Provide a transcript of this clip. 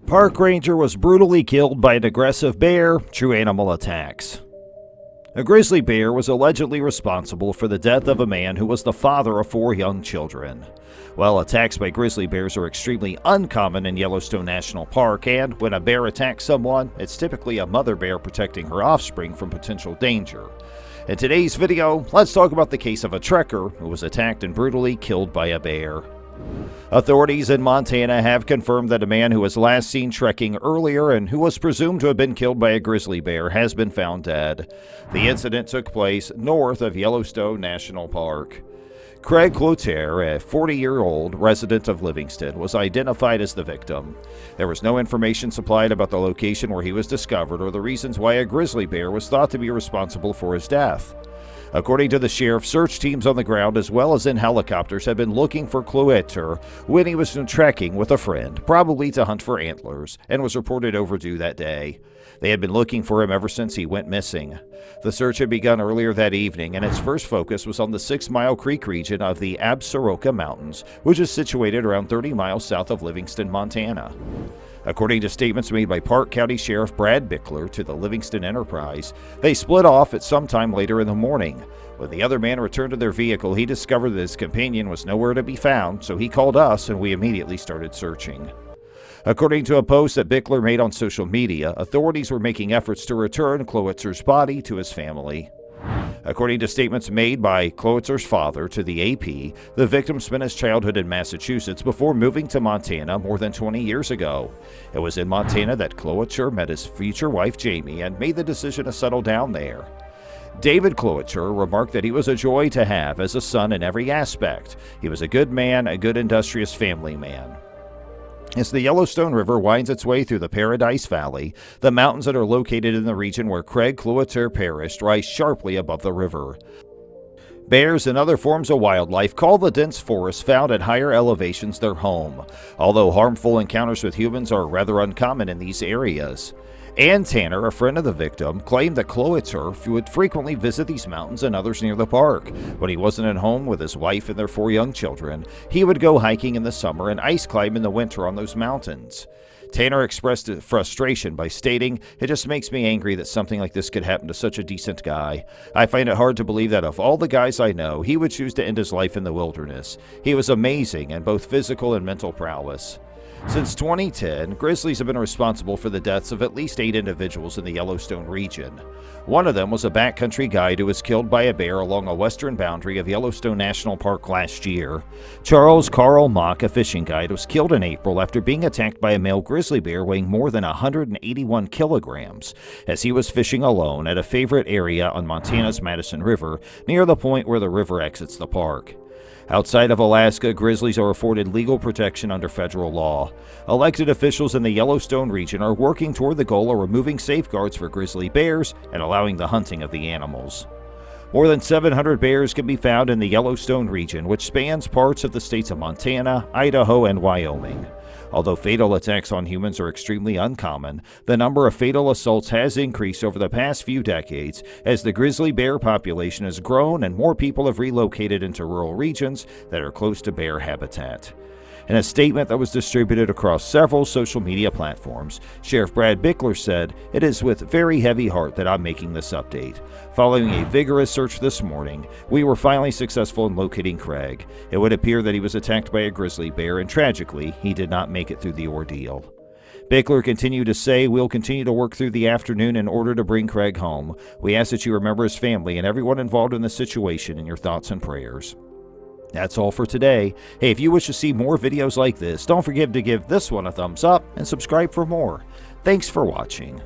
Park ranger was brutally killed by an aggressive bear, true animal attacks. A grizzly bear was allegedly responsible for the death of a man who was the father of 4 young children. While attacks by grizzly bears are extremely uncommon in Yellowstone National Park, and when a bear attacks someone, it's typically a mother bear protecting her offspring from potential danger. In today's video, let's talk about the case of a trekker who was attacked and brutally killed by a bear. Authorities in Montana have confirmed that a man who was last seen trekking earlier and who was presumed to have been killed by a grizzly bear has been found dead. The incident took place north of Yellowstone National Park. Craig Clouatre, a 40-year-old resident of Livingston, was identified as the victim. There was no information supplied about the location where he was discovered or the reasons why a grizzly bear was thought to be responsible for his death. According to the sheriff, search teams on the ground as well as in helicopters have been looking for Clouatre when he was trekking with a friend, probably to hunt for antlers, and was reported overdue that day. They had been looking for him ever since he went missing. The search had begun earlier that evening, and its first focus was on the 6 Mile Creek region of the Absaroka Mountains, which is situated around 30 miles south of Livingston, Montana. According to statements made by Park County Sheriff Brad Bickler to the Livingston Enterprise, they split off at some time later in the morning. When the other man returned to their vehicle, he discovered that his companion was nowhere to be found, so he called us and we immediately started searching. According to a post that Bickler made on social media, authorities were making efforts to return Cloutre's body to his family. According to statements made by Cloutre's father to the AP, the victim spent his childhood in Massachusetts before moving to Montana more than 20 years ago. It was in Montana that Clouatre met his future wife Jamie and made the decision to settle down there. David Clouatre remarked that he was a joy to have as a son in every aspect. He was a good man, a good industrious family man. As the Yellowstone River winds its way through the Paradise Valley, the mountains that are located in the region where Craig Clouatre perished rise sharply above the river. Bears and other forms of wildlife call the dense forests found at higher elevations their home, although harmful encounters with humans are rather uncommon in these areas. Ann Tanner, a friend of the victim, claimed that Clouatre would frequently visit these mountains and others near the park. When he wasn't at home with his wife and their 4 young children, he would go hiking in the summer and ice climb in the winter on those mountains. Tanner expressed frustration by stating, "It just makes me angry that something like this could happen to such a decent guy. I find it hard to believe that of all the guys I know, he would choose to end his life in the wilderness. He was amazing in both physical and mental prowess." Since 2010, grizzlies have been responsible for the deaths of at least 8 individuals in the Yellowstone region. One of them was a backcountry guide who was killed by a bear along a western boundary of Yellowstone National Park last year. Charles Carl Mock, a fishing guide, was killed in April after being attacked by a male grizzly bear weighing more than 181 kilograms as he was fishing alone at a favorite area on Montana's Madison River near the point where the river exits the park. Outside of Alaska, grizzlies are afforded legal protection under federal law. Elected officials in the Yellowstone region are working toward the goal of removing safeguards for grizzly bears and allowing the hunting of the animals. More than 700 bears can be found in the Yellowstone region, which spans parts of the states of Montana, Idaho, and Wyoming. Although fatal attacks on humans are extremely uncommon, the number of fatal assaults has increased over the past few decades as the grizzly bear population has grown and more people have relocated into rural regions that are close to bear habitat. In a statement that was distributed across several social media platforms, Sheriff Brad Bickler said, "It is with very heavy heart that I'm making this update. Following a vigorous search this morning, we were finally successful in locating Craig. It would appear that he was attacked by a grizzly bear, and tragically, he did not make it through the ordeal." Bickler continued to say, "We'll continue to work through the afternoon in order to bring Craig home. We ask that you remember his family and everyone involved in the situation in your thoughts and prayers." That's all for today. Hey, if you wish to see more videos like this, don't forget to give this one a thumbs up and subscribe for more. Thanks for watching.